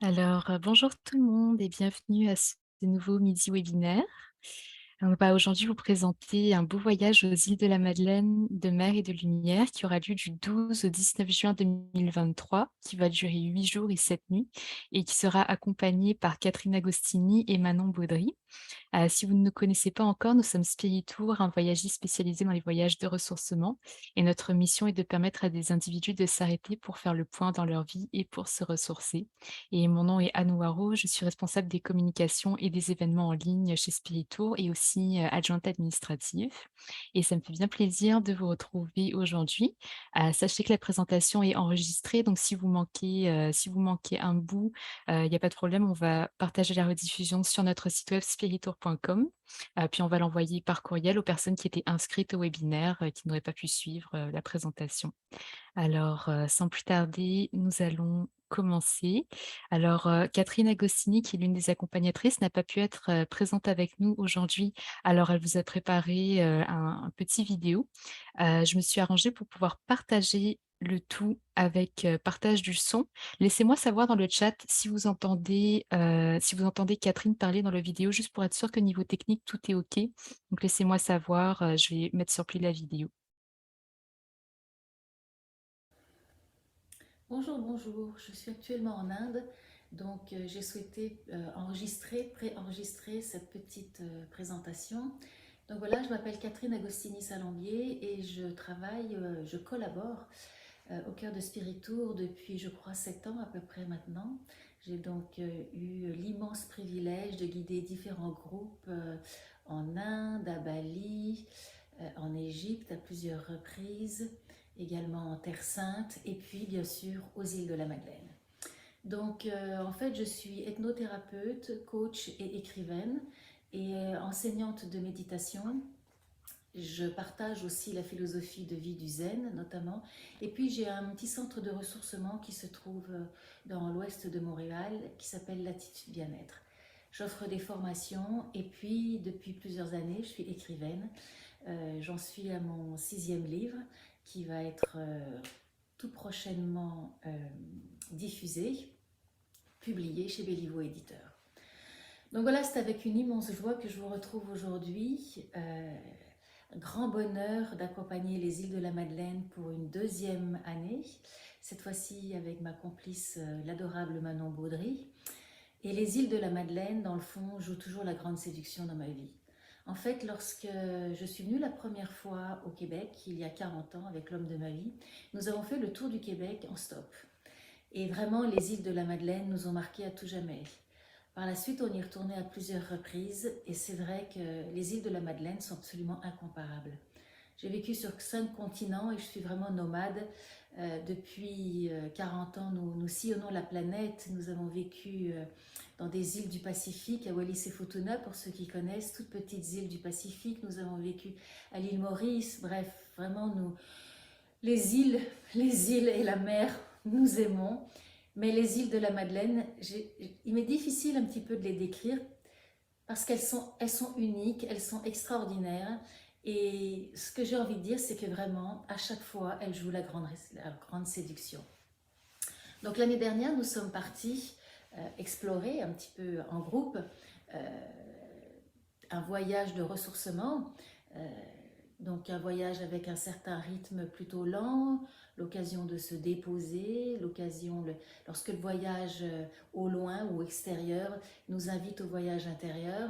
Bonjour tout le monde et bienvenue à ce nouveau midi webinaire. On va aujourd'hui vous présenter un beau voyage aux îles de la Madeleine de mer et de lumière qui aura lieu du 12 au 19 juin 2023, qui va durer 8 jours et 7 nuits et qui sera accompagné par Catherine Agostini et Manon Baudry. Si vous ne nous connaissez pas encore, nous sommes Spiritour, un voyagiste spécialisé dans les voyages de ressourcement et notre mission est de permettre à des individus de s'arrêter pour faire le point dans leur vie et pour se ressourcer. Et mon nom est Anne Ouaro, je suis responsable des communications et des événements en ligne chez Spiritour et aussi adjointe administrative. Et ça me fait bien plaisir de vous retrouver aujourd'hui. Sachez que la présentation est enregistrée, donc si vous manquez un bout, il n'y a pas de problème, on va partager la rediffusion sur notre site web spiritour.com. Puis on va l'envoyer par courriel aux personnes qui étaient inscrites au webinaire, qui n'auraient pas pu suivre la présentation. Sans plus tarder, nous allons commencer. Catherine Agostini, qui est l'une des accompagnatrices, n'a pas pu être présente avec nous aujourd'hui. Alors, elle vous a préparé un petit vidéo. Je me suis arrangée pour pouvoir partager le tout avec partage du son. Laissez-moi savoir dans le chat si vous entendez Catherine parler dans la vidéo, juste pour être sûr que niveau technique, tout est OK. Donc, laissez-moi savoir, je vais mettre sur pli la vidéo. Bonjour, bonjour. Je suis actuellement en Inde, donc j'ai souhaité préenregistrer cette petite présentation. Donc voilà, je m'appelle Catherine Agostini Salambier et je collabore au cœur de Spiritour depuis, je crois, 7 ans à peu près maintenant. J'ai donc eu l'immense privilège de guider différents groupes en Inde, à Bali, en Égypte à plusieurs reprises, également en Terre Sainte et puis bien sûr aux îles de la Madeleine. Donc en fait je suis ethnothérapeute, coach et écrivaine et enseignante de méditation. Je partage aussi la philosophie de vie du zen notamment. Et puis j'ai un petit centre de ressourcement qui se trouve dans l'ouest de Montréal qui s'appelle Latitude Bien-être. J'offre des formations et puis depuis plusieurs années je suis écrivaine. J'en suis à mon 6e livre qui va être tout prochainement diffusé, publié chez Béliveau Éditeur. Donc voilà, c'est avec une immense joie que je vous retrouve aujourd'hui. Grand bonheur d'accompagner les îles de la Madeleine pour une deuxième année, cette fois-ci avec ma complice, l'adorable Manon Baudry. Et les îles de la Madeleine, dans le fond, jouent toujours la grande séduction dans ma vie. En fait, lorsque je suis venue la première fois au Québec, il y a 40 ans, avec l'homme de ma vie, nous avons fait le tour du Québec en stop. Et vraiment, les îles de la Madeleine nous ont marqués à tout jamais. Par la suite, on y est retourné à plusieurs reprises et c'est vrai que les îles de la Madeleine sont absolument incomparables. J'ai vécu sur 5 continents et je suis vraiment nomade. Depuis 40 ans, nous sillonnons la planète. Nous avons vécu dans des îles du Pacifique, à Wallis et Futuna, pour ceux qui connaissent, toutes petites îles du Pacifique. Nous avons vécu à l'île Maurice. Bref, vraiment, les îles, les îles et la mer, nous aimons. Mais les îles de la Madeleine, il m'est difficile un petit peu de les décrire parce qu'elles sont uniques, elles sont extraordinaires. Et ce que j'ai envie de dire, c'est que vraiment, à chaque fois, elles jouent la grande séduction. Donc l'année dernière, nous sommes partis explorer un petit peu en groupe euh, un voyage de ressourcement. euh, donc un voyage avec un certain rythme plutôt lent, l'occasion de se déposer, lorsque le voyage au loin ou extérieur nous invite au voyage intérieur.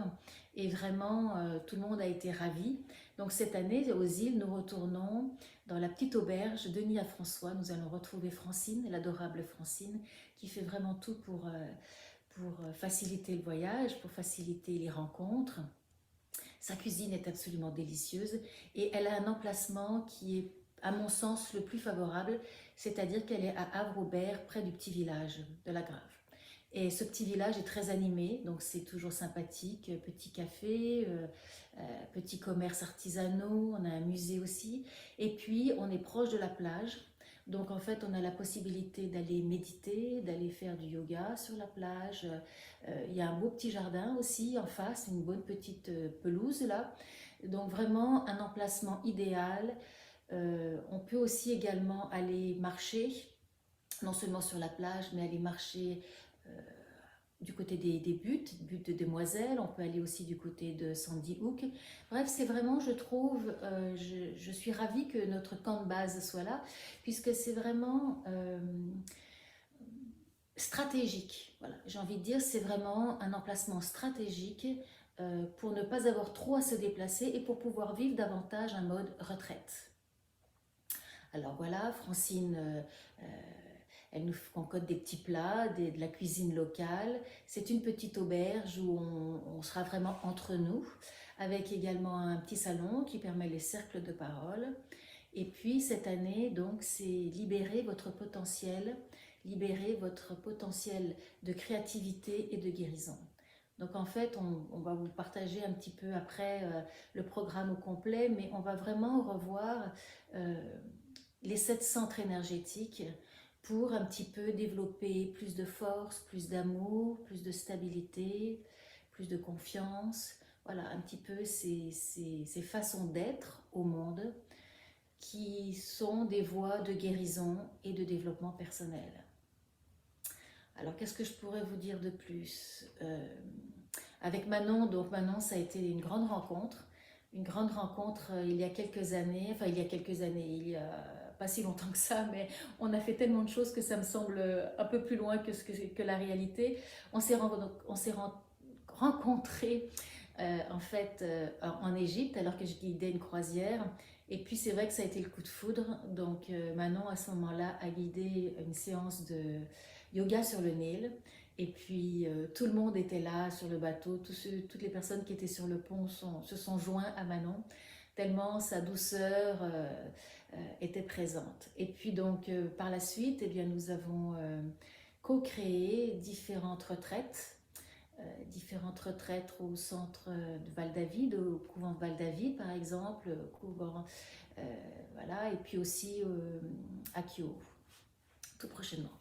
Et vraiment, tout le monde a été ravi. Donc cette année, aux îles, nous retournons dans la petite auberge de Nia François. Nous allons retrouver Francine, l'adorable Francine, qui fait vraiment tout pour faciliter le voyage, pour faciliter les rencontres. Sa cuisine est absolument délicieuse et elle a un emplacement qui est, à mon sens, le plus favorable, c'est-à-dire qu'elle est à Havre-Aubert, près du petit village de la Grave. Et ce petit village est très animé, donc c'est toujours sympathique. Petit café, petits commerces artisanaux, on a un musée aussi. Et puis, on est proche de la plage. Donc, en fait, on a la possibilité d'aller méditer, d'aller faire du yoga sur la plage. Il y a un beau petit jardin aussi en face, une bonne petite pelouse là. Donc, vraiment un emplacement idéal. On peut aussi également aller marcher, non seulement sur la plage, mais aller marcher du côté des buttes de demoiselles, on peut aller aussi du côté de Sandy Hook. Bref, c'est vraiment, je trouve, je suis ravie que notre camp de base soit là, puisque c'est vraiment stratégique. Voilà, j'ai envie de dire, c'est vraiment un emplacement stratégique pour ne pas avoir trop à se déplacer et pour pouvoir vivre davantage un mode retraite. Alors voilà, Francine, elle nous concocte des petits plats, de la cuisine locale. C'est une petite auberge où on sera vraiment entre nous, avec également un petit salon qui permet les cercles de parole. Et puis cette année, donc, c'est libérer votre potentiel de créativité et de guérison. Donc en fait, on va vous partager un petit peu après le programme au complet, mais on va vraiment revoir euh, les 7 centres énergétiques pour un petit peu développer plus de force, plus d'amour, plus de stabilité, plus de confiance. Voilà, un petit peu ces façons d'être au monde qui sont des voies de guérison et de développement personnel. Alors, qu'est-ce que je pourrais vous dire de plus avec Manon, donc Manon, ça a été une grande rencontre il y a quelques années, enfin il y a pas si longtemps que ça, mais on a fait tellement de choses que ça me semble un peu plus loin que la réalité. On s'est rencontrés en fait en Égypte alors que je guidais une croisière. Et puis c'est vrai que ça a été le coup de foudre. Donc Manon à ce moment-là a guidé une séance de yoga sur le Nil. Et puis tout le monde était là sur le bateau, toutes les personnes qui étaient sur le pont se sont joints à Manon, tellement sa douceur était présente. Et puis donc par la suite, eh bien, nous avons co-créé différentes retraites au centre de Val-David, au couvent de Val-David par exemple, au couvent, euh, voilà, et puis aussi à Kyo, tout prochainement.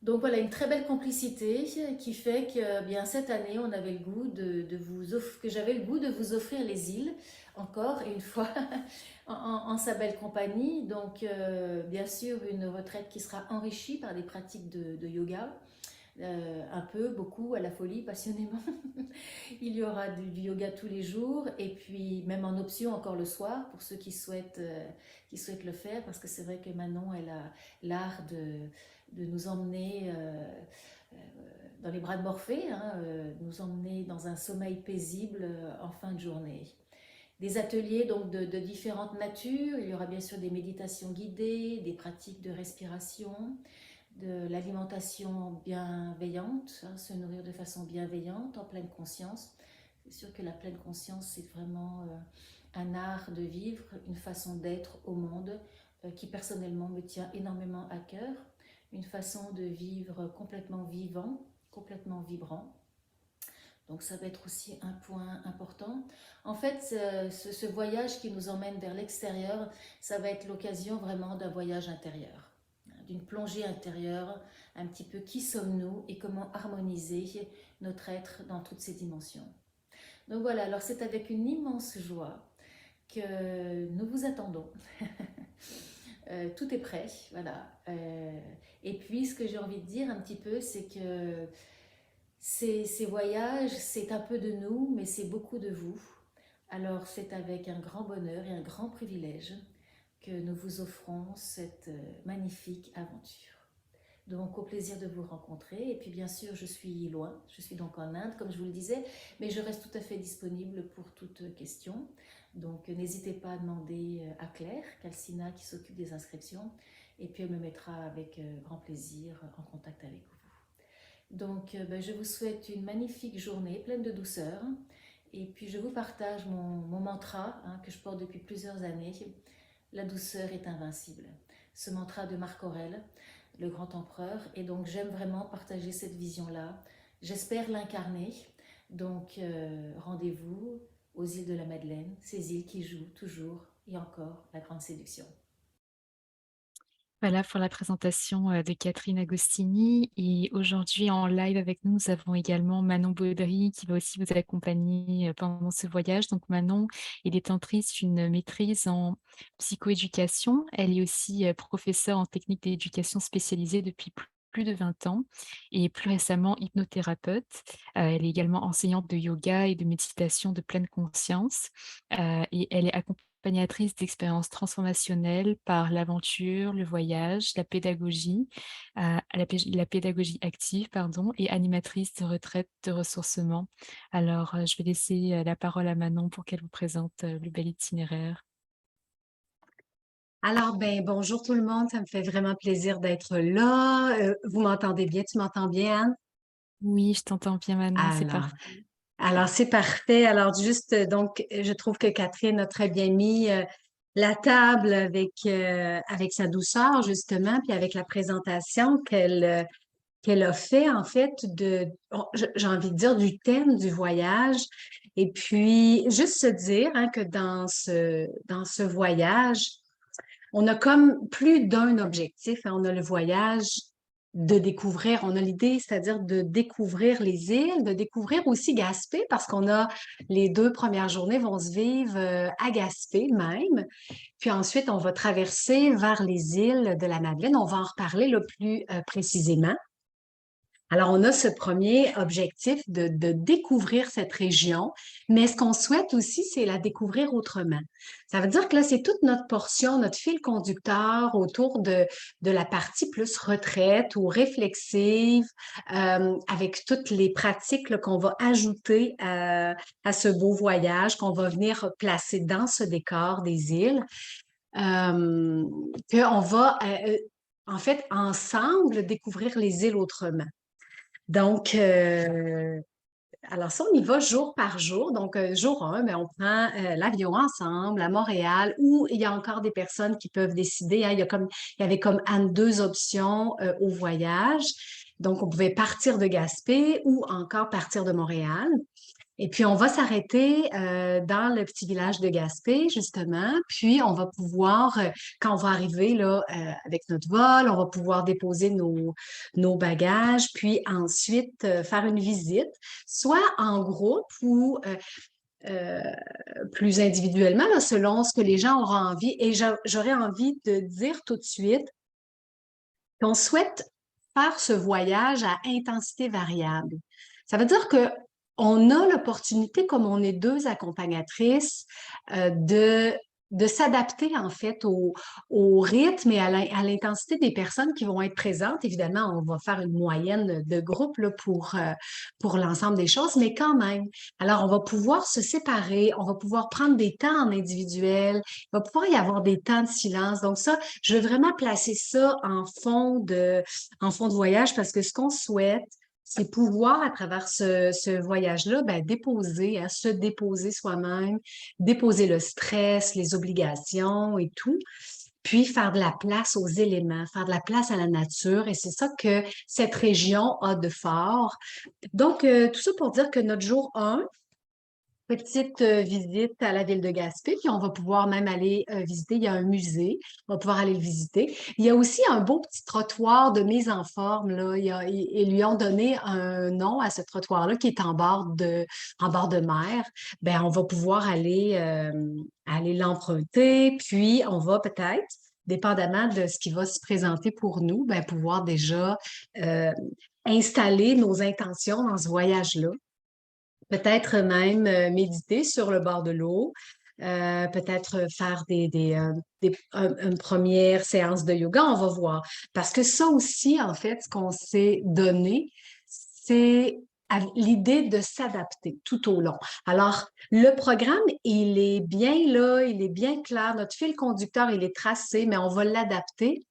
Donc voilà, une très belle complicité qui fait que bien cette année, on avait le goût que j'avais le goût de vous offrir les îles encore et une fois en sa belle compagnie. Donc bien sûr une retraite qui sera enrichie par des pratiques de yoga, un peu, beaucoup, à la folie, passionnément. Il y aura du yoga tous les jours et puis même en option encore le soir pour ceux qui souhaitent le faire parce que c'est vrai que Manon, elle a l'art de nous emmener dans les bras de Morphée, hein, nous emmener dans un sommeil paisible en fin de journée. Des ateliers donc de différentes natures, il y aura bien sûr des méditations guidées, des pratiques de respiration, de l'alimentation bienveillante, hein, se nourrir de façon bienveillante, en pleine conscience. C'est sûr que la pleine conscience, c'est vraiment un art de vivre, une façon d'être au monde qui personnellement me tient énormément à cœur, une façon de vivre complètement vivant, complètement vibrant. Donc ça va être aussi un point important. En fait, ce voyage qui nous emmène vers l'extérieur, ça va être l'occasion vraiment d'un voyage intérieur, d'une plongée intérieure, un petit peu qui sommes-nous et comment harmoniser notre être dans toutes ces dimensions. Donc voilà, alors c'est avec une immense joie que nous vous attendons. Tout est prêt, voilà. Et puis ce que j'ai envie de dire un petit peu, c'est que ces voyages, c'est un peu de nous, mais c'est beaucoup de vous. Alors c'est avec un grand bonheur et un grand privilège que nous vous offrons cette magnifique aventure. Donc au plaisir de vous rencontrer. Et puis bien sûr, je suis loin, je suis donc en Inde, comme je vous le disais, mais je reste tout à fait disponible pour toute question. Donc n'hésitez pas à demander à Claire, Calcina, qui s'occupe des inscriptions, et puis elle me mettra avec grand plaisir en contact avec vous. Donc je vous souhaite une magnifique journée pleine de douceur. Et puis je vous partage mon mantra hein, que je porte depuis plusieurs années. La douceur est invincible. Ce mantra de Marc Aurèle, le grand empereur. Et donc j'aime vraiment partager cette vision-là. J'espère l'incarner. Donc rendez-vous aux îles de la Madeleine, ces îles qui jouent toujours et encore la grande séduction. Voilà pour la présentation de Catherine Agostini. Et aujourd'hui, en live avec nous, nous avons également Manon Baudry qui va aussi vous accompagner pendant ce voyage. Donc Manon est détentrice d'une maîtrise en psychoéducation. Elle est aussi professeure en technique d'éducation spécialisée depuis plus de 20 ans et plus récemment hypnothérapeute. Elle est également enseignante de yoga et de méditation de pleine conscience, et elle est accompagnatrice d'expériences transformationnelles par l'aventure, le voyage, la pédagogie, la pédagogie active, pardon, et animatrice de retraite de ressourcement. Alors, je vais laisser, la parole à Manon pour qu'elle vous présente, le bel itinéraire. Alors, ben, bonjour tout le monde, ça me fait vraiment plaisir d'être là. Vous m'entendez bien? Tu m'entends bien, Anne? Oui, je t'entends bien Manon, c'est Alors, parfait. alors c'est parfait. Alors, juste, donc, je trouve que Catherine a très bien mis la table avec sa douceur, justement, puis avec la présentation qu'elle a fait, en fait, j'ai envie de dire, du thème du voyage. Et puis, juste se dire hein, que dans ce voyage, on a comme plus d'un objectif, hein. On a le voyage de découvrir, on a l'idée, c'est-à-dire de découvrir les îles, de découvrir aussi Gaspé, parce qu'on a les 2 premières journées vont se vivre à Gaspé même. Puis ensuite, on va traverser vers les îles de la Madeleine. On va en reparler le plus précisément. Alors, on a ce premier objectif de découvrir cette région, mais ce qu'on souhaite aussi, c'est la découvrir autrement. Ça veut dire que là, c'est toute notre portion, notre fil conducteur autour de la partie plus retraite ou réflexive, avec toutes les pratiques là, qu'on va ajouter à ce beau voyage, qu'on va venir placer dans ce décor des îles, euh, qu'on va, en fait, ensemble, découvrir les îles autrement. Donc, alors ça, on y va jour par jour. Donc, jour 1, ben, on prend l'avion ensemble à Montréal ou il y a encore des personnes qui peuvent décider, hein. Il y avait comme Anne 2 options au voyage. Donc, on pouvait partir de Gaspé ou encore partir de Montréal. Et puis, on va s'arrêter dans le petit village de Gaspé, justement. Puis, on va pouvoir, quand on va arriver là, avec notre vol, on va pouvoir déposer nos bagages, puis ensuite faire une visite, soit en groupe ou euh, plus individuellement, là, selon ce que les gens auront envie. Et j'aurais envie de dire tout de suite qu'on souhaite faire ce voyage à intensité variable. Ça veut dire que on a l'opportunité, comme on est 2 accompagnatrices, de s'adapter en fait au rythme et à l'intensité des personnes qui vont être présentes. Évidemment, on va faire une moyenne de groupe là, pour l'ensemble des choses, mais quand même. Alors, on va pouvoir se séparer, on va pouvoir prendre des temps en individuel, il va pouvoir y avoir des temps de silence. Donc ça, je veux vraiment placer ça en fond de voyage parce que ce qu'on souhaite, c'est pouvoir, à travers ce voyage-là, ben, déposer, hein, se déposer soi-même, déposer le stress, les obligations et tout, puis faire de la place aux éléments, faire de la place à la nature. Et c'est ça que cette région a de fort. Donc, tout ça pour dire que notre jour 1, petite visite à la ville de Gaspé, puis on va pouvoir même aller visiter. Il y a un musée, on va pouvoir aller le visiter. Il y a aussi un beau petit trottoir de mise en forme, là. Ils lui ont donné un nom à ce trottoir-là qui est en bord de mer. Ben, on va pouvoir aller l'emprunter, puis on va peut-être, dépendamment de ce qui va se présenter pour nous, ben, pouvoir déjà euh, installer nos intentions dans ce voyage-là. Peut-être même méditer sur le bord de l'eau, peut-être faire une première séance de yoga, on va voir. Parce que ça aussi, en fait, ce qu'on s'est donné, c'est l'idée de s'adapter tout au long. Alors, le programme, il est bien là, il est bien clair, notre fil conducteur, il est tracé, mais on va l'adapter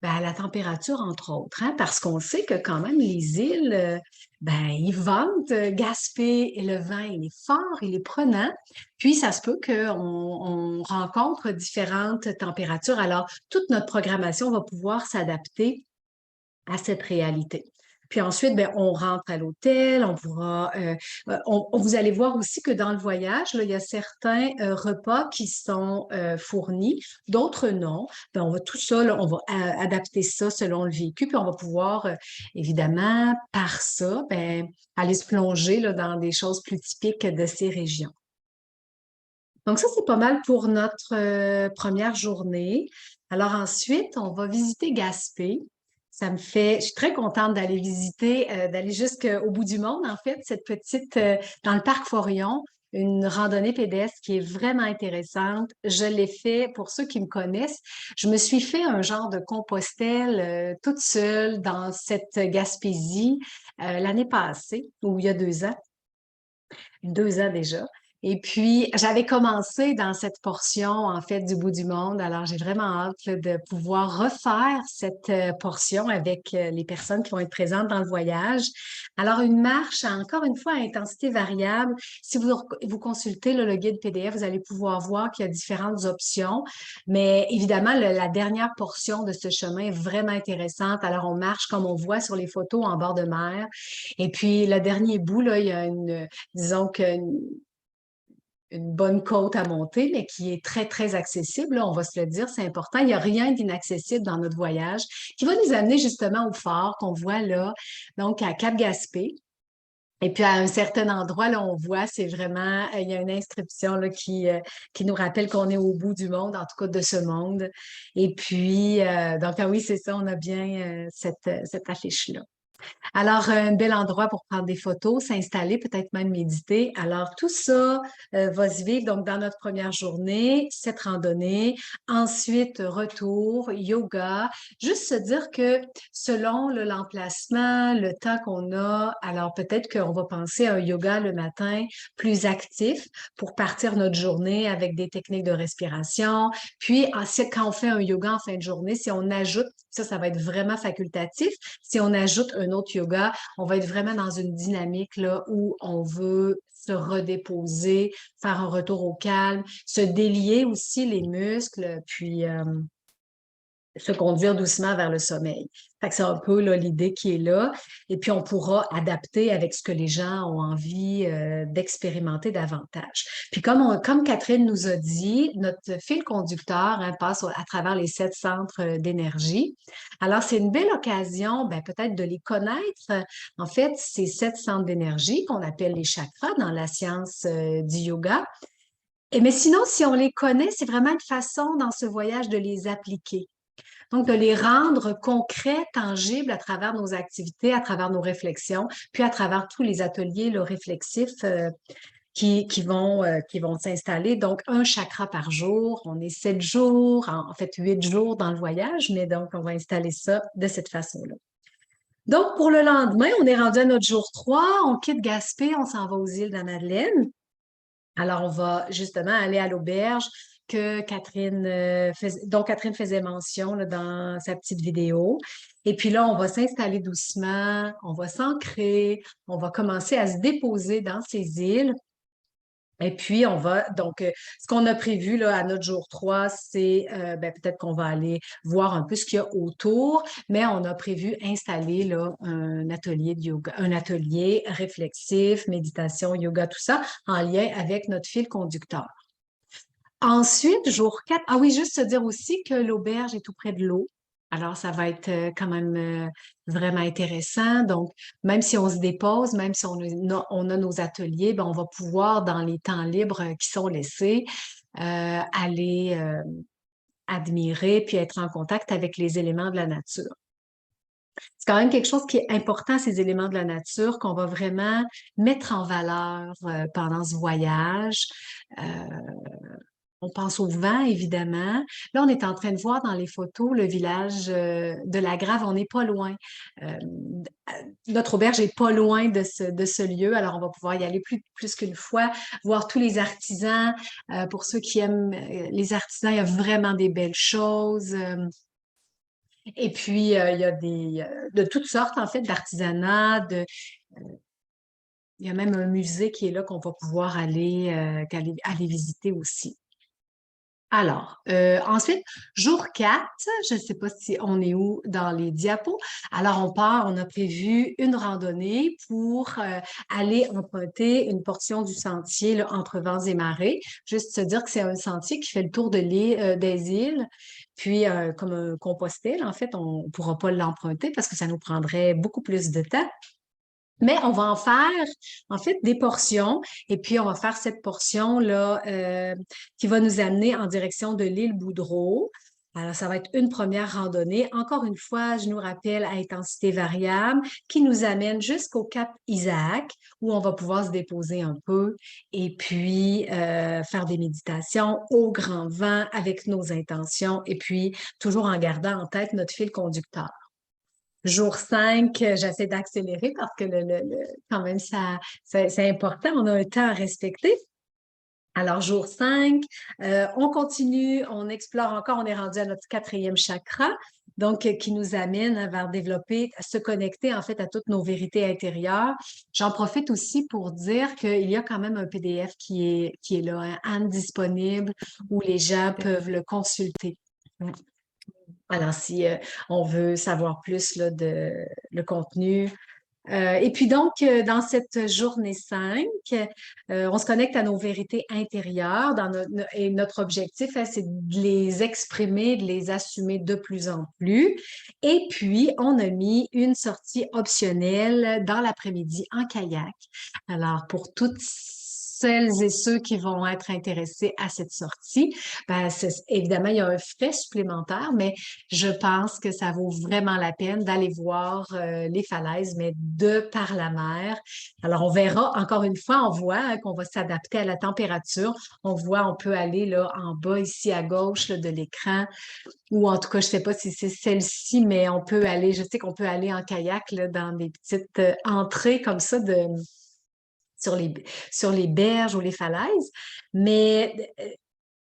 ben, à la température, entre autres, hein, parce qu'on sait que quand même, les îles, ben, ils ventent, Gaspé, et le vent, il est fort, il est prenant. Puis, ça se peut qu'on rencontre différentes températures. Alors, toute notre programmation va pouvoir s'adapter à cette réalité. Puis ensuite, ben, on rentre à l'hôtel, on pourra, vous allez voir aussi que dans le voyage, là, il y a certains repas qui sont fournis, d'autres non. Ben, on va tout ça, là, on va adapter ça selon le vécu, puis on va pouvoir, évidemment, par ça, ben, aller se plonger là, dans des choses plus typiques de ces régions. Donc ça, c'est pas mal pour notre première journée. Alors ensuite, on va visiter Gaspé. je suis très contente d'aller visiter, d'aller jusqu'au bout du monde, en fait, cette petite, dans le parc Forillon, une randonnée pédestre qui est vraiment intéressante. Je l'ai fait, pour ceux qui me connaissent, je me suis fait un genre de Compostelle toute seule dans cette Gaspésie l'année passée, ou il y a 2 ans. 2 ans déjà. Et puis, j'avais commencé dans cette portion, en fait, du bout du monde. Alors, j'ai vraiment hâte là, de pouvoir refaire cette portion avec les personnes qui vont être présentes dans le voyage. Alors, une marche, encore une fois, à intensité variable. Si vous consultez là, le guide PDF, vous allez pouvoir voir qu'il y a différentes options. Mais évidemment, la dernière portion de ce chemin est vraiment intéressante. Alors, on marche comme on voit sur les photos en bord de mer. Et puis, le dernier bout, là, il y a disons une bonne côte à monter, mais qui est très, très accessible, là, on va se le dire, c'est important. Il n'y a rien d'inaccessible dans notre voyage qui va nous amener justement au phare qu'on voit là, donc à Cap-Gaspé. Et puis à un certain endroit, là, on voit, c'est vraiment, il y a une inscription là, qui nous rappelle qu'on est au bout du monde, en tout cas de ce monde. Et puis, donc, ah oui, c'est ça, on a bien cette affiche-là. Alors, un bel endroit pour prendre des photos, s'installer, peut-être même méditer. Alors, tout ça va se vivre donc dans notre première journée, cette randonnée. Ensuite, retour, yoga. Juste se dire que selon l'emplacement, le temps qu'on a, alors peut-être qu'on va penser à un yoga le matin plus actif pour partir notre journée avec des techniques de respiration. Puis, quand on fait un yoga en fin de journée, si on ajoute, ça va être vraiment facultatif. Si on ajoute un autre yoga, on va être vraiment dans une dynamique là, où on veut se redéposer, faire un retour au calme, se délier aussi les muscles, puis se conduire doucement vers le sommeil. Fait que c'est un peu là, l'idée qui est là. Et puis, on pourra adapter avec ce que les gens ont envie d'expérimenter davantage. Puis, comme Catherine nous a dit, notre fil conducteur hein, passe à travers les 7 centres d'énergie. Alors, c'est une belle occasion, ben, peut-être de les connaître. En fait, ces 7 centres d'énergie qu'on appelle les chakras dans la science du yoga. Mais sinon, si on les connaît, c'est vraiment une façon dans ce voyage de les appliquer. Donc, de les rendre concrets, tangibles à travers nos activités, à travers nos réflexions, puis à travers tous les ateliers là, réflexifs qui vont s'installer. Donc, un chakra par jour. On est 7 jours, en fait 8 jours dans le voyage, mais donc, on va installer ça de cette façon-là. Donc, pour le lendemain, on est rendu à notre jour 3. On quitte Gaspé, on s'en va aux îles de la Madeleine. Alors, on va justement aller à l'auberge dont Catherine faisait mention là, dans sa petite vidéo. Et puis là, on va s'installer doucement, on va s'ancrer, on va commencer à se déposer dans ces îles. Et puis, ce qu'on a prévu là, à notre jour 3, c'est peut-être qu'on va aller voir un peu ce qu'il y a autour, mais on a prévu installer là, un atelier de yoga, un atelier réflexif, méditation, yoga, tout ça, en lien avec notre fil conducteur. Ensuite, jour 4, ah oui, juste se dire aussi que l'auberge est tout près de l'eau. Alors, ça va être quand même vraiment intéressant. Donc, même si on se dépose, même si on a nos ateliers, ben, on va pouvoir, dans les temps libres qui sont laissés, aller admirer puis être en contact avec les éléments de la nature. C'est quand même quelque chose qui est important, ces éléments de la nature, qu'on va vraiment mettre en valeur pendant ce voyage. Euh, on pense au vent, évidemment. Là, on est en train de voir dans les photos le village de la Grave. On n'est pas loin. Euh, Notre auberge est pas loin de ce lieu. Alors, on va pouvoir y aller plus qu'une fois, voir tous les artisans. Pour ceux qui aiment les artisans, il y a vraiment des belles choses. Et puis, il y a de toutes sortes, en fait, d'artisanat. Il y a même un musée qui est là qu'on va pouvoir aller visiter aussi. Alors, ensuite, jour 4, je ne sais pas si on est où dans les diapos. Alors, on a prévu une randonnée pour aller emprunter une portion du sentier là, entre vents et marées. Juste se dire que c'est un sentier qui fait le tour des îles. Puis, comme un compostel, en fait, on ne pourra pas l'emprunter parce que ça nous prendrait beaucoup plus de temps. Mais on va en faire, en fait, des portions. Et puis, on va faire cette portion-là qui va nous amener en direction de l'île Boudreau. Alors, ça va être une première randonnée. Encore une fois, je nous rappelle à intensité variable qui nous amène jusqu'au cap Isaac où on va pouvoir se déposer un peu et puis faire des méditations au grand vent avec nos intentions et puis toujours en gardant en tête notre fil conducteur. Jour 5, j'essaie d'accélérer parce que quand même, c'est important. On a un temps à respecter. Alors, jour 5, on continue, on explore encore, on est rendu à notre quatrième chakra, donc qui nous amène vers développer, se connecter en fait à toutes nos vérités intérieures. J'en profite aussi pour dire qu'il y a quand même un PDF qui est là, un Anne disponible, où les gens Tout à peuvent fait. le consulter. Mm. Alors, si on veut savoir plus là, de le contenu, et puis donc, dans cette journée 5, on se connecte à nos vérités intérieures et notre objectif, hein, c'est de les exprimer, de les assumer de plus en plus. Et puis, on a mis une sortie optionnelle dans l'après-midi en kayak. Alors, pour toutes celles et ceux qui vont être intéressés à cette sortie, ben, évidemment, il y a un frais supplémentaire, mais je pense que ça vaut vraiment la peine d'aller voir les falaises, mais de par la mer. Alors, on verra, encore une fois, on voit hein, qu'on va s'adapter à la température. On voit, on peut aller là en bas, ici à gauche là, de l'écran, ou en tout cas, je ne sais pas si c'est celle-ci, mais on peut aller, je sais qu'on peut aller en kayak là, dans des petites entrées comme ça sur les, sur les berges ou les falaises. Mais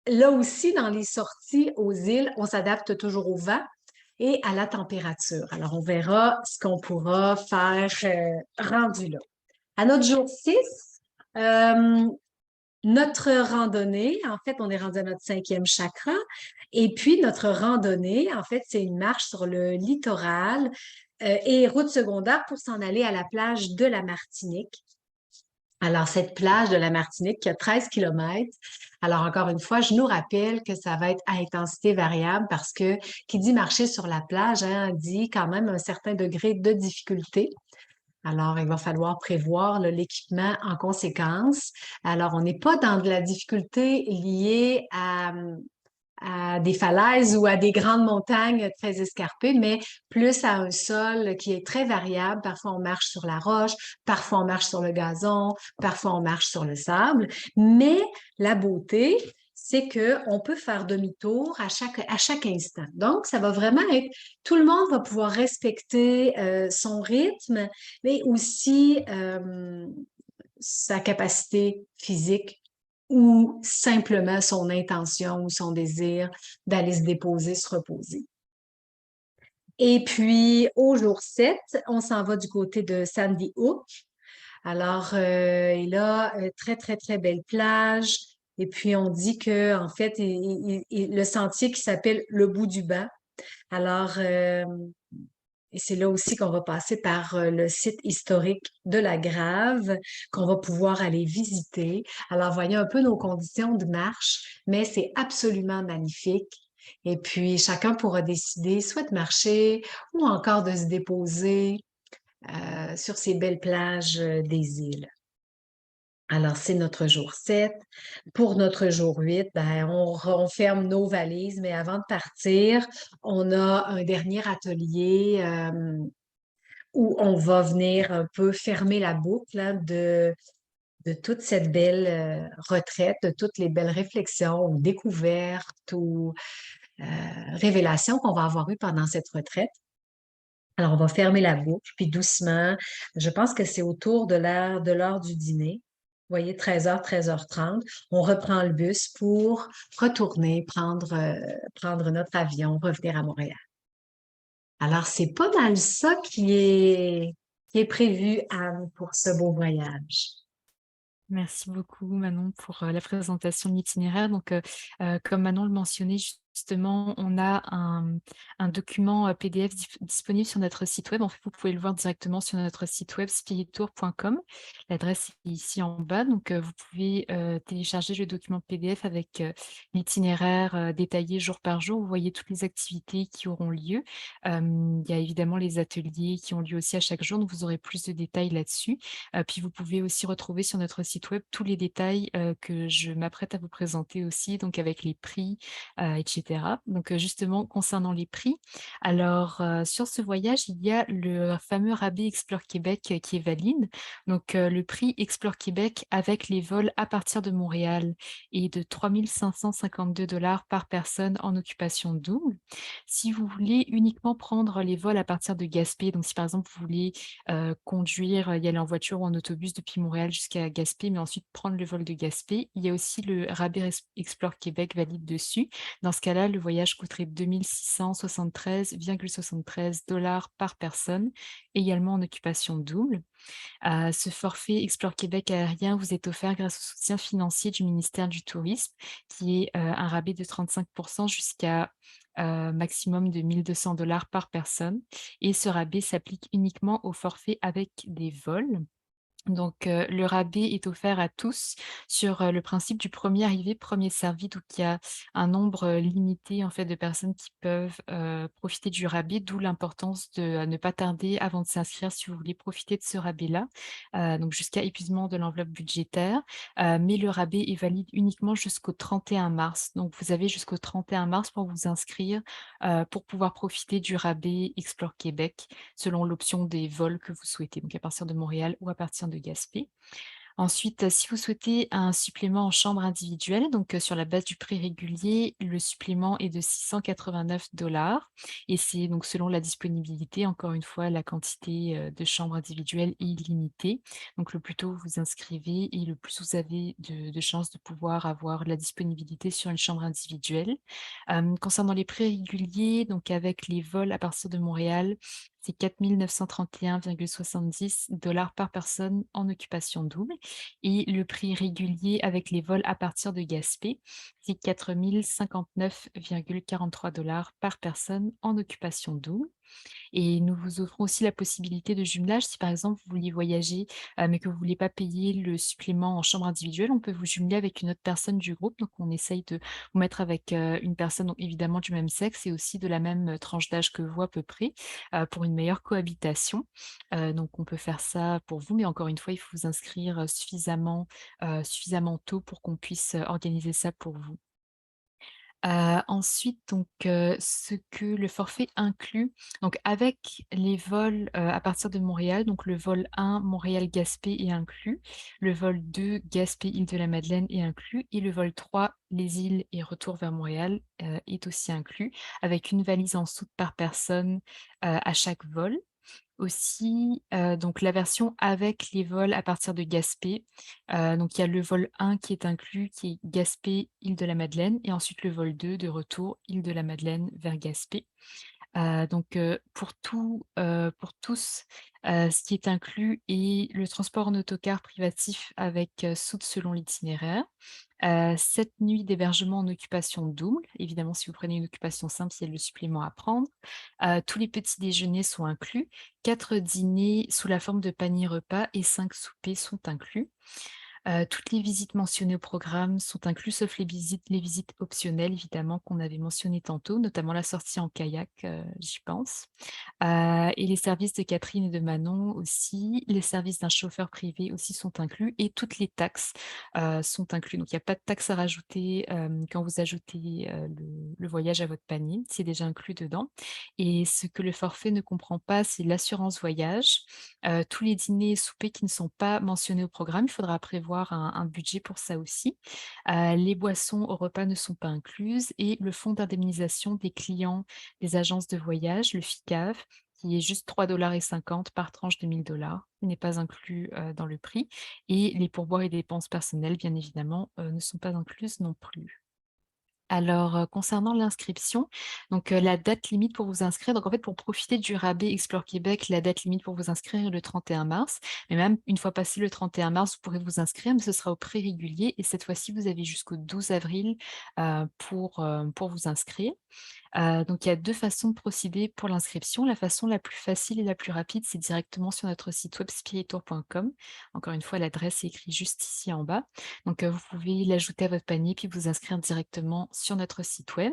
là aussi, dans les sorties aux îles, on s'adapte toujours au vent et à la température. Alors, on verra ce qu'on pourra faire rendu là. À notre jour 6, euh, notre randonnée, en fait, on est rendu à notre cinquième chakra. Et puis, notre randonnée, en fait, c'est une marche sur le littoral et route secondaire pour s'en aller à la plage de la Martinique. Alors, cette plage de la Martinique qui a 13 kilomètres. Alors, encore une fois, je nous rappelle que ça va être à intensité variable parce que qui dit marcher sur la plage, hein, dit quand même un certain degré de difficulté. Alors, il va falloir prévoir là, l'équipement en conséquence. Alors, on n'est pas dans de la difficulté liée à des falaises ou à des grandes montagnes très escarpées, mais plus à un sol qui est très variable. Parfois, on marche sur la roche, parfois on marche sur le gazon, parfois on marche sur le sable. Mais la beauté, c'est qu'on peut faire demi-tour à chaque instant. Donc, ça va vraiment être, tout le monde va pouvoir respecter son rythme, mais aussi sa capacité physique ou simplement son intention ou son désir d'aller se déposer, se reposer. Et puis, au jour 7, on s'en va du côté de Sandy Hook. Alors, et là, très, très, très belle plage. Et puis, on dit que, en fait, le sentier qui s'appelle le bout du banc. Alors, et c'est là aussi qu'on va passer par le site historique de la Grave, qu'on va pouvoir aller visiter. Alors, voyez un peu nos conditions de marche, mais c'est absolument magnifique. Et puis, chacun pourra décider soit de marcher ou encore de se déposer sur ces belles plages des îles. Alors, c'est notre jour 7. Pour notre jour 8, ben, on ferme nos valises, mais avant de partir, on a un dernier atelier où on va venir un peu fermer la boucle hein, de toute cette belle retraite, de toutes les belles réflexions ou découvertes ou révélations qu'on va avoir eues pendant cette retraite. Alors, on va fermer la boucle, puis doucement, je pense que c'est autour de l'heure du dîner. Vous voyez, 13h, 13h30, on reprend le bus pour retourner, prendre notre avion, revenir à Montréal. Alors, c'est pas mal ça qui est prévu, Anne, pour ce beau voyage. Merci beaucoup Manon pour la présentation de l'itinéraire. Donc, comme Manon le mentionnait justement, on a un document PDF disponible sur notre site web. En fait, vous pouvez le voir directement sur notre site web spiritour.com. L'adresse est ici en bas. Donc, vous pouvez télécharger le document PDF avec l'itinéraire détaillé jour par jour. Vous voyez toutes les activités qui auront lieu. Il y a évidemment les ateliers qui ont lieu aussi à chaque jour. Donc, vous aurez plus de détails là-dessus. Puis vous pouvez aussi retrouver sur notre site web tous les détails que je m'apprête à vous présenter aussi, donc avec les prix, etc. etc. Donc, justement, concernant les prix, alors, sur ce voyage, il y a le fameux rabais Explore Québec qui est valide. Donc, le prix Explore Québec avec les vols à partir de Montréal est de 3 552 par personne en occupation double. Si vous voulez uniquement prendre les vols à partir de Gaspé, donc si par exemple vous voulez, conduire, y aller en voiture ou en autobus depuis Montréal jusqu'à Gaspé, mais ensuite prendre le vol de Gaspé, il y a aussi le rabais Explore Québec valide dessus. Dans ce cas-là, le voyage coûterait 2 673,73 par personne, également en occupation double. Ce forfait Explore Québec aérien vous est offert grâce au soutien financier du ministère du Tourisme, qui est, un rabais de 35 jusqu'à, maximum de 1 200 par personne et ce rabais s'applique uniquement aux forfaits avec des vols. Donc, le rabais est offert à tous sur, le principe du premier arrivé, premier servi. Donc il y a un nombre, limité en fait de personnes qui peuvent, profiter du rabais, d'où l'importance de, ne pas tarder avant de s'inscrire si vous voulez profiter de ce rabais-là, donc jusqu'à épuisement de l'enveloppe budgétaire, mais le rabais est valide uniquement jusqu'au 31 mars. Donc vous avez jusqu'au 31 mars pour vous inscrire, pour pouvoir profiter du rabais Explore Québec selon l'option des vols que vous souhaitez, donc à partir de Montréal ou à partir de Gaspé. Ensuite, si vous souhaitez un supplément en chambre individuelle, donc sur la base du prix régulier, le supplément est de 689 et c'est donc selon la disponibilité. Encore une fois, la quantité, de chambres individuelles est illimitée. Donc le plus tôt vous vous inscrivez et le plus vous avez de chances de pouvoir avoir la disponibilité sur une chambre individuelle. Concernant les prix réguliers, donc avec les vols à partir de Montréal, c'est 4 931,70 par personne en occupation double et le prix régulier avec les vols à partir de Gaspé, c'est 4 059,43 par personne en occupation double. Et nous vous offrons aussi la possibilité de jumelage. Si par exemple vous vouliez voyager, mais que vous ne voulez pas payer le supplément en chambre individuelle, on peut vous jumeler avec une autre personne du groupe. Donc on essaye de vous mettre avec, une personne donc évidemment du même sexe et aussi de la même, tranche d'âge que vous à peu près, pour une meilleure cohabitation. Donc on peut faire ça pour vous, mais encore une fois, il faut vous inscrire, suffisamment tôt pour qu'on puisse, organiser ça pour vous. Ensuite donc, ce que le forfait inclut, donc avec les vols, à partir de Montréal, donc le vol 1 Montréal-Gaspé est inclus, le vol 2 Gaspé-Île-de-la-Madeleine est inclus et le vol 3 les îles et retour vers Montréal, est aussi inclus, avec une valise en soute par personne, à chaque vol. Aussi, donc la version avec les vols à partir de Gaspé, donc il y a le vol 1 qui est inclus, qui est Gaspé-Île-de-la-Madeleine et ensuite le vol 2 de retour Île-de-la-Madeleine vers Gaspé. Donc pour tous, ce qui est inclus est le transport en autocar privatif avec, soute selon l'itinéraire, 7 nuits d'hébergement en occupation double. Évidemment, si vous prenez une occupation simple, il y a le supplément à prendre. Tous les petits déjeuners sont inclus, 4 dîners sous la forme de panier repas et 5 soupers sont inclus. Toutes les visites mentionnées au programme sont incluses, sauf les visites optionnelles évidemment qu'on avait mentionnées tantôt, notamment la sortie en kayak, j'y pense. Et les services de Catherine et de Manon aussi, les services d'un chauffeur privé aussi sont inclus et toutes les taxes, sont inclus. Donc il n'y a pas de taxes à rajouter, quand vous ajoutez, le voyage à votre panier, c'est déjà inclus dedans. Et ce que le forfait ne comprend pas, c'est l'assurance voyage, tous les dîners et soupers qui ne sont pas mentionnés au programme, il faudra prévoir un budget pour ça aussi. Les boissons au repas ne sont pas incluses et le fonds d'indemnisation des clients des agences de voyage, le FICAV, qui est juste 3,50 par tranche de 1 000 n'est pas inclus, dans le prix et les pourboires et dépenses personnelles, bien évidemment, ne sont pas incluses non plus. Alors, concernant l'inscription, donc, la date limite pour vous inscrire, donc en fait, pour profiter du rabais Explore Québec, la date limite pour vous inscrire est le 31 mars. Mais même une fois passé le 31 mars, vous pourrez vous inscrire, mais ce sera au prix régulier et cette fois-ci, vous avez jusqu'au 12 avril, pour vous inscrire. Donc il y a 2 façons de procéder pour l'inscription. La façon la plus facile et la plus rapide, c'est directement sur notre site web spiritour.com. Encore une fois, l'adresse est écrite juste ici en bas. Donc, vous pouvez l'ajouter à votre panier puis vous inscrire directement sur notre site web.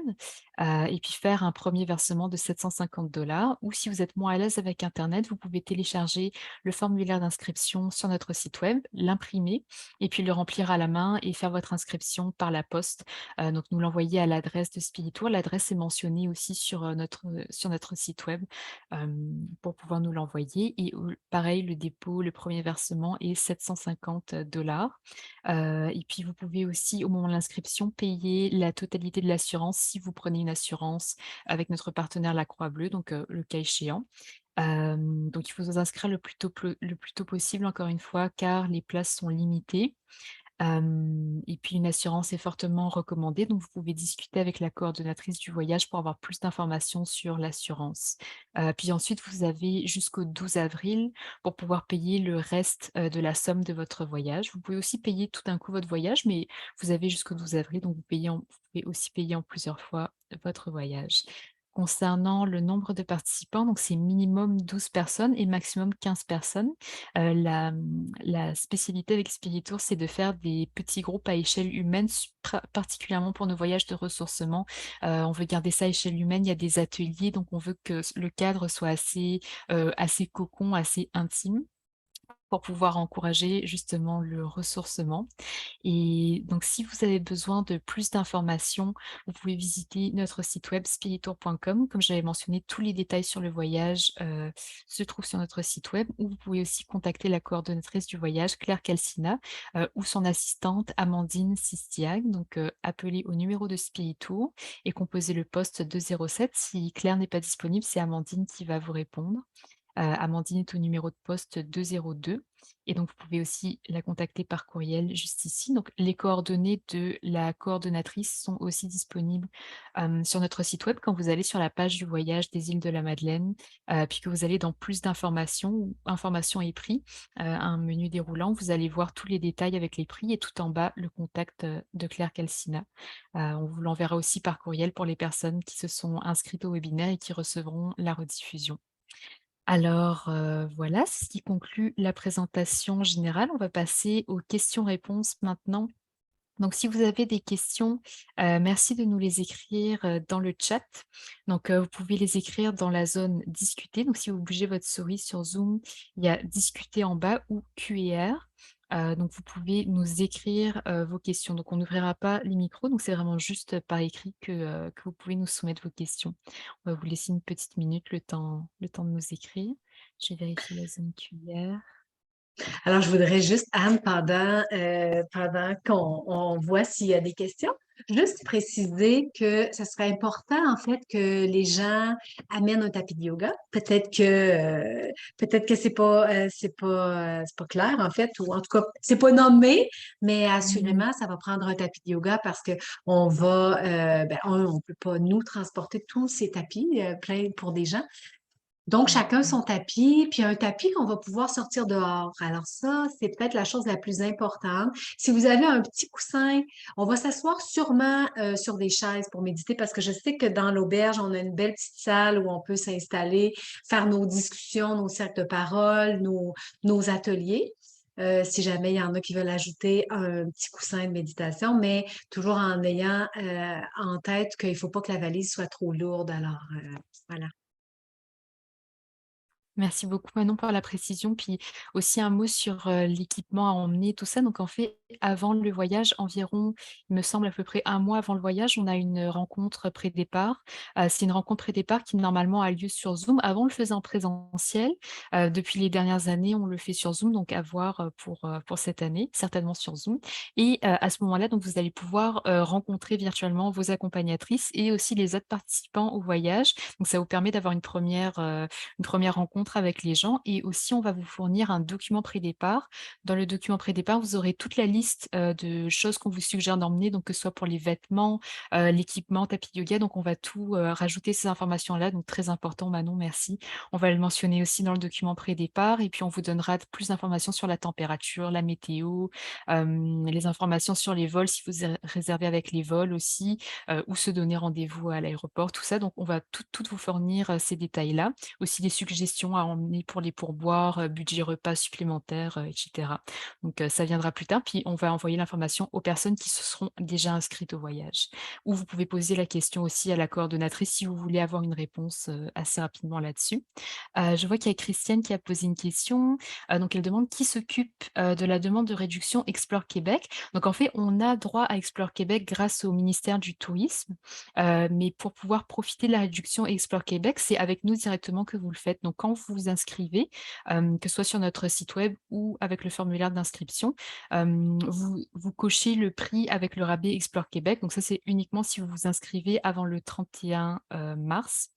et puis faire un premier versement de 750 ou si vous êtes moins à l'aise avec internet, vous pouvez télécharger le formulaire d'inscription sur notre site web, l'imprimer et puis le remplir à la main et faire votre inscription par la poste. Donc nous l'envoyer à l'adresse de Spiritour. L'adresse est mentionnée aussi sur notre site web, pour pouvoir nous l'envoyer et pareil, le dépôt, le premier versement est 750 et puis vous pouvez aussi, au moment de l'inscription, payer la totalité de l'assurance si vous prenez une assurance avec notre partenaire La Croix-Bleue, donc le cas échéant. Donc il faut vous inscrire le plus tôt possible, encore une fois, car les places sont limitées. Et puis une assurance est fortement recommandée, donc vous pouvez discuter avec la coordonnatrice du voyage pour avoir plus d'informations sur l'assurance. Puis ensuite, vous avez jusqu'au 12 avril pour pouvoir payer le reste, de la somme de votre voyage. Vous pouvez aussi payer tout d'un coup votre voyage, mais vous avez jusqu'au 12 avril, donc vous pouvez aussi payer en plusieurs fois votre voyage. Concernant le nombre de participants, donc c'est minimum 12 personnes et maximum 15 personnes. La spécialité avec Spiritour, c'est de faire des petits groupes à échelle humaine, particulièrement pour nos voyages de ressourcement. On veut garder ça à échelle humaine, il y a des ateliers, donc on veut que le cadre soit assez cocon, assez intime pour pouvoir encourager justement le ressourcement. Et donc, si vous avez besoin de plus d'informations, vous pouvez visiter notre site web spiritour.com. Comme j'avais mentionné, tous les détails sur le voyage se trouvent sur notre site web, ou vous pouvez aussi contacter la coordonnatrice du voyage, Claire Calcina, ou son assistante Amandine Sistiag. Donc, appelez au numéro de Spiritour et composez le poste 207. Si Claire n'est pas disponible, c'est Amandine qui va vous répondre. Amandine est au numéro de poste 202 et donc vous pouvez aussi la contacter par courriel juste ici. Donc les coordonnées de la coordonnatrice sont aussi disponibles, sur notre site web quand vous allez sur la page du voyage des îles de la Madeleine, puis que vous allez dans plus d'informations ou informations et prix, un menu déroulant, vous allez voir tous les détails avec les prix et tout en bas le contact, de Claire Calcina. On vous l'enverra aussi par courriel pour les personnes qui se sont inscrites au webinaire et qui recevront la rediffusion. Alors, voilà, c'est ce qui conclut la présentation générale. On va passer aux questions-réponses maintenant. Donc si vous avez des questions, merci de nous les écrire, dans le chat. Donc, vous pouvez les écrire dans la zone «Discuter». Donc si vous bougez votre souris sur Zoom, il y a «Discuter» en bas ou «Q&R». Donc vous pouvez nous écrire, vos questions. Donc on n'ouvrira pas les micros, donc c'est vraiment juste par écrit que vous pouvez nous soumettre vos questions. On va vous laisser une petite minute, le temps de nous écrire. Je vais vérifier la zone «Q&R». Alors, je voudrais juste, Anne, pendant qu'on voit s'il y a des questions, juste préciser que ce serait important, en fait, que les gens amènent un tapis de yoga. Peut-être que c'est pas clair, en fait, ou en tout cas, c'est pas nommé, mais Mmh. assurément, ça va prendre un tapis de yoga parce que on va, on peut pas, nous, transporter tous ces tapis, plein pour des gens. Donc, chacun D'accord. son tapis, puis un tapis qu'on va pouvoir sortir dehors. Alors ça, c'est peut-être la chose la plus importante. Si vous avez un petit coussin, on va s'asseoir sûrement sur des chaises pour méditer parce que je sais que dans l'auberge, on a une belle petite salle où on peut s'installer, faire nos discussions, nos cercles de parole, nos ateliers. Si jamais il y en a qui veulent ajouter un petit coussin de méditation, mais toujours en ayant en tête qu'il ne faut pas que la valise soit trop lourde. Alors, voilà. Merci beaucoup Manon pour la précision, puis aussi un mot sur, l'équipement à emmener, tout ça. Donc en fait, avant le voyage, environ, il me semble à peu près un mois avant le voyage, on a une rencontre pré-départ. C'est une rencontre pré-départ qui normalement a lieu sur Zoom. Avant, on le faisait en présentiel. Depuis les dernières années, on le fait sur Zoom, donc à voir, pour cette année, certainement sur Zoom et à ce moment-là, donc vous allez pouvoir, rencontrer virtuellement vos accompagnatrices et aussi les autres participants au voyage. Donc ça vous permet d'avoir une première rencontre avec les gens et aussi on va vous fournir un document pré-départ. Dans le document pré-départ, vous aurez toute la liste, de choses qu'on vous suggère d'emmener, donc que ce soit pour les vêtements, l'équipement, tapis de yoga, donc on va tout, rajouter ces informations-là, donc très important Manon, merci. On va le mentionner aussi dans le document pré-départ et puis on vous donnera plus d'informations sur la température, la météo, les informations sur les vols si vous réservez avec les vols aussi, où se donner rendez-vous à l'aéroport, tout ça. Donc on va tout vous fournir, ces détails-là aussi des suggestions informations à emmener pour les pourboires, budget repas supplémentaires, et cetera. Donc ça viendra plus tard, puis on va envoyer l'information aux personnes qui se seront déjà inscrites au voyage. Ou vous pouvez poser la question aussi à la coordonnatrice si vous voulez avoir une réponse, assez rapidement là-dessus. Je vois qu'il y a Christiane qui a posé une question, donc elle demande: «Qui s'occupe, de la demande de réduction Explore Québec?» Donc en fait, on a droit à Explore Québec grâce au ministère du Tourisme, mais pour pouvoir profiter de la réduction Explore Québec, c'est avec nous directement que vous le faites. Donc quand vous vous inscrivez, que ce soit sur notre site web ou avec le formulaire d'inscription, vous cochez le prix avec le rabais Explore Québec. Donc ça, c'est uniquement si vous vous inscrivez avant le 31 mars.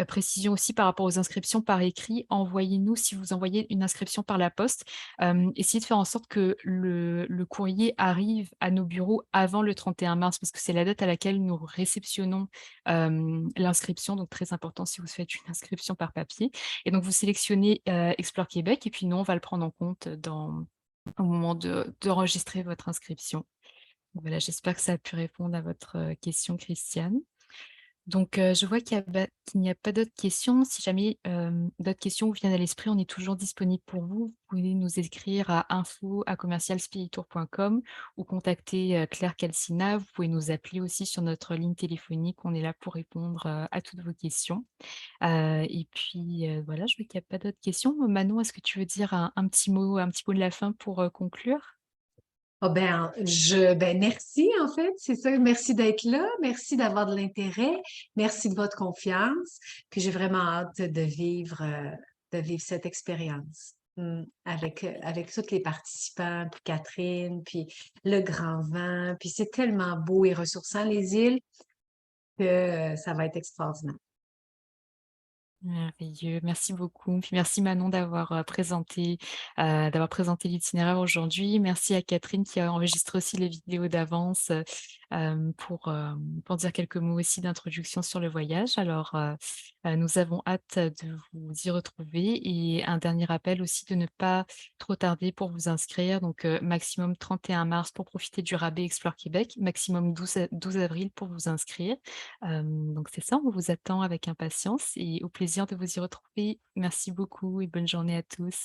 Précision aussi par rapport aux inscriptions par écrit, envoyez-nous si vous envoyez une inscription par la poste, essayez de faire en sorte que le courrier arrive à nos bureaux avant le 31 mars parce que c'est la date à laquelle nous réceptionnons, l'inscription, donc très important si vous faites une inscription par papier et donc vous sélectionnez, Explore Québec et puis nous, on va le prendre en compte au moment d'enregistrer votre inscription. Voilà, j'espère que ça a pu répondre à votre, question, Christiane. Donc, je vois qu'il n'y a pas d'autres questions. Si jamais, d'autres questions vous viennent à l'esprit, on est toujours disponible pour vous. Vous pouvez nous écrire à info@commercialspiritour.com ou contacter, Claire Calcina. Vous pouvez nous appeler aussi sur notre ligne téléphonique. On est là pour répondre, à toutes vos questions. Et puis, voilà, je vois qu'il n'y a pas d'autres questions. Manon, est-ce que tu veux dire un petit mot de la fin pour, conclure? Ah ben merci en fait, c'est ça. Merci d'être là, merci d'avoir de l'intérêt, merci de votre confiance. Puis j'ai vraiment hâte de vivre cette expérience avec tous les participants, puis Catherine, puis le grand vent, puis c'est tellement beau et ressourçant les îles que ça va être extraordinaire. Merveilleux, merci beaucoup. Puis merci Manon d'avoir présenté l'itinéraire aujourd'hui. Merci à Catherine qui a enregistré aussi les vidéos d'avance, pour dire quelques mots aussi d'introduction sur le voyage. Alors, nous avons hâte de vous y retrouver et un dernier rappel aussi de ne pas trop tarder pour vous inscrire. Donc, maximum 31 mars pour profiter du rabais Explore Québec, maximum 12 avril pour vous inscrire. Donc c'est ça, on vous attend avec impatience et au plaisir de vous y retrouver. Merci beaucoup et bonne journée à tous.